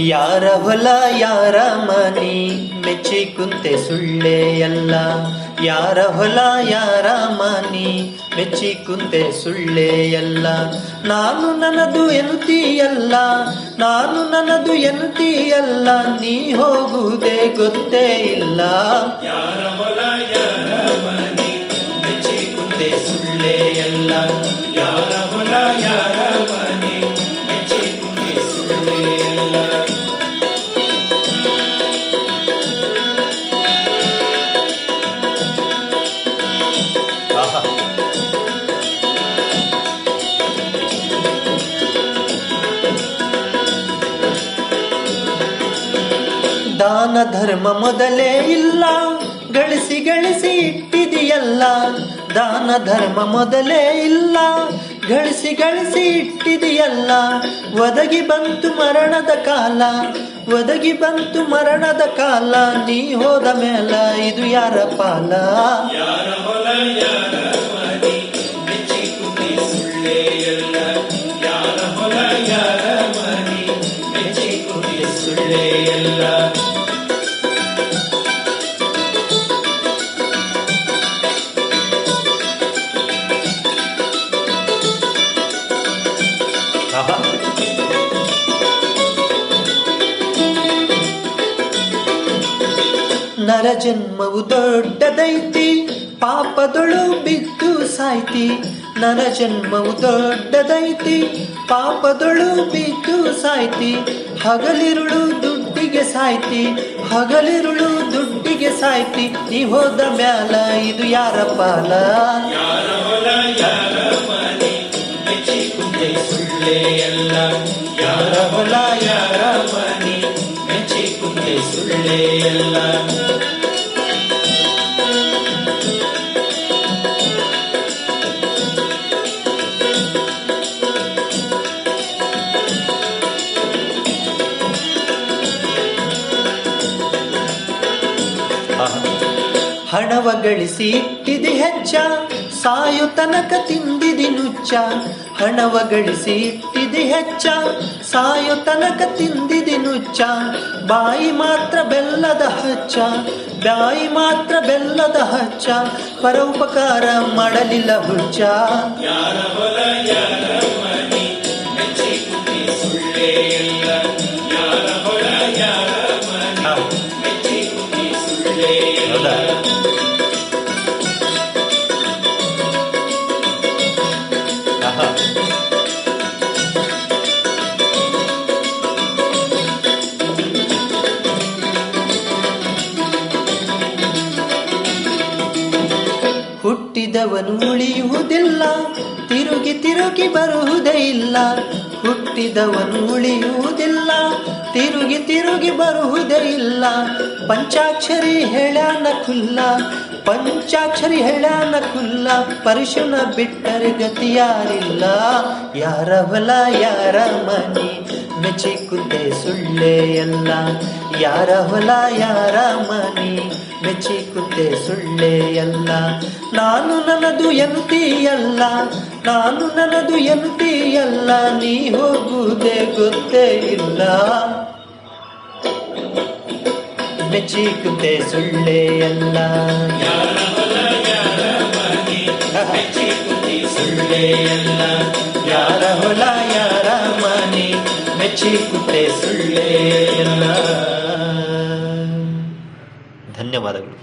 ಯಾರ ಹೊಲ ಯಾರ ಮನಿ ಮೆಚ್ಚಿ ಕುಂತೆ ಸುಳ್ಳೆ ಎಲ್ಲ. ಯಾರ ಹೊಲ ಯಾರ ಮನಿ ಮೆಚ್ಚಿ ಕುಂತೆ ಸುಳ್ಳೆ ಎಲ್ಲ. ನಾನು ನನ್ನದು ಎನ್ನುತ್ತೀಯಲ್ಲ, ನಾನು ನನ್ನದು ಎನ್ನುತ್ತೀಯಲ್ಲ, ನೀ ಹೋಗುವುದೇ ಗೊತ್ತೇ ಇಲ್ಲ. ಯಾರ ಹೊಲ ಯಾರ ಮನಿ ಮೆಚ್ಚಿ ಕುಂತೆ ಸುಳ್ಳೆ ಎಲ್ಲ. ಯಾರ ಹೊಲ ಯಾರ ಮನಿ ಮೆಚ್ಚಿ ಕುಂತೆ ಸುಳ್ಳೆ ಎಲ್ಲ. ದಾನ ಧರ್ಮ ಮೊದಲೇ ಇಲ್ಲ, ಗಳಿಸಿ ಗಳಿಸಿ ಇಟ್ಟಿದೆಯಲ್ಲ. ದಾನ ಧರ್ಮ ಮೊದಲೇ ಇಲ್ಲ, ಗಳಿಸಿ ಗಳಿಸಿ ಇಟ್ಟಿದೆಯಲ್ಲ. ಒದಗಿ ಬಂತು ಮರಣದ ಕಾಲ, ಒದಗಿ ಬಂತು ಮರಣದ ಕಾಲ, ನೀ ಹೋದ ಮೇಲ ಇದು ಯಾರ ಪಾಲ. ಯಾರ ಹೊಲ ಯಾರ ಮನಿ ಮೆಚ್ಚಿ ಕುಂತೆ ಸುಳ್ಳೆ ಎಲ್ಲ. ಯಾರ ಹೊಲ ಯಾರ ಮನಿ ಮೆಚ್ಚಿ ಕುಂತೆ ಸುಳ್ಳೆ ಎಲ್ಲ. ನರ ಜನ್ಮವು ದೊಡ್ಡದೈತಿ, ಪಾಪದೊಳು ಬಿದ್ದು ಸಾಯ್ತಿ. ನರ ಜನ್ಮವು ದೊಡ್ಡದೈತಿ, ಪಾಪದೊಳು ಬಿದ್ದು ಸಾಯ್ತಿ. ಹಗಲಿರುಳು ದುಡ್ಡಿಗೆ ಸಾಯ್ತಿ, ಹಗಲಿರುಳು ದುಡ್ಡಿಗೆ ಸಾಯ್ತಿ. ನೀ ಹೋದ ಮ್ಯಾಲ ಇದು ಯಾರ ಪಾಲ. ಯಾರ ಹೊಲ ಯಾರ ಮನಿ ಮೆಚ್ಚಿ ಕುಂತೆ ಸುಳ್ಳೆ ಎಲ್ಲ. ಯಾರ ಹೊಲ ಯಾರ ಮನಿ ಮೆಚ್ಚಿ ಕುಂತೆ ಸುಳ್ಳೆ ಎಲ್ಲ. ಹಣವ ಗಳಿಸಿ ಇಟ್ಟಿದಿ ಹೆಚ್ಚ, ಸಾಯು ತನಕ ತಿಂದಿದಿ ನುಚ್ಚ. ಹಣವ ಗಳಿಸಿ ಇಟ್ಟಿದಿ ಹೆಚ್ಚ, ಸಾಯು ತನಕ ತಿಂದಿದಿ ನುಚ್ಚ. ಬಾಯಿ ಮಾತ್ರ ಬೆಲ್ಲದ ಹಚ್ಚ, ಬಾಯಿ ಮಾತ್ರ ಬೆಲ್ಲದ ಹಚ್ಚ. ಪರೋಪಕಾರ ಮಾಡಲಿಲ್ಲ ಹುಚ್ಚ. ಯಾರ ಹೊಲ ಯಾರ ಮನಿ ಮೆಚ್ಚಿ ಕುಂತೆ ಸುಳ್ಳೆ ಎಲ್ಲ. ಯಾರ ಹೊಲ ಯಾರ ಮನಿ ಮೆಚ್ಚಿ ಕುಂತೆ ಸುಳ್ಳೆ ಎಲ್ಲ. ಹುಟ್ಟಿದವನು ಉಳಿಯುವುದಿಲ್ಲ, ತಿರುಗಿ ತಿರುಗಿ ಬರುವುದೇ ಇಲ್ಲ. ಹುಟ್ಟಿದವನು ಉಳಿಯುವುದಿಲ್ಲ, ತಿರುಗಿ ತಿರುಗಿ ಬರುವುದೇ ಇಲ್ಲ. ಪಂಚಾಕ್ಷರಿ ಹೇಳ್ಯಾನ ಖುಲ್ಲ, ಪಂಚಾಕ್ಷರಿ ಹೇಳ್ಯಾನ ಖುಲ್ಲ. ಪರಶುನ ಬಿಟ್ಟರೆ ಗತಿ ಯಾರಿಲ್ಲ. ಯಾರ ಹೊಲ ಯಾರ ಮನಿ ಮೆಚ್ಚಿ ಕುಂತೆ ಸುಳ್ಳೆ ಎಲ್ಲ. ಯಾರ ಹೊಲ ಯಾರ ಮನಿ ಮೆಚ್ಚಿ ಕುಂತೆ ಸುಳ್ಳೆ ಎಲ್ಲ. ನಾನು ನನ್ನದು ಎನ್ನುತ್ತೀಯಲ್ಲ, ನಾನು ನನ್ನದು ಎನ್ನುತ್ತೀಯಲ್ಲ, ನೀ ಹೋಗುವುದೇ ಗೊತ್ತೇ ಇಲ್ಲ. ಮೆಚ್ಚಿ ಕುಂತೆ ಸುಳ್ಳೆ ಎಲ್ಲ. ಯಾರ ಹೊಲ ಯಾರ ಮನಿ ಮೆಚ್ಚಿ ಕುಂತೆ ಸುಳ್ಳೆ ಎಲ್ಲ. ಯಾರ ಹೊಲ ಯಾರ ಮನಿ ಮೆಚ್ಚಿ ಕುಂತೆ ಸುಳ್ಳೆ ಎಲ್ಲ. ಧನ್ಯವಾದಗಳು.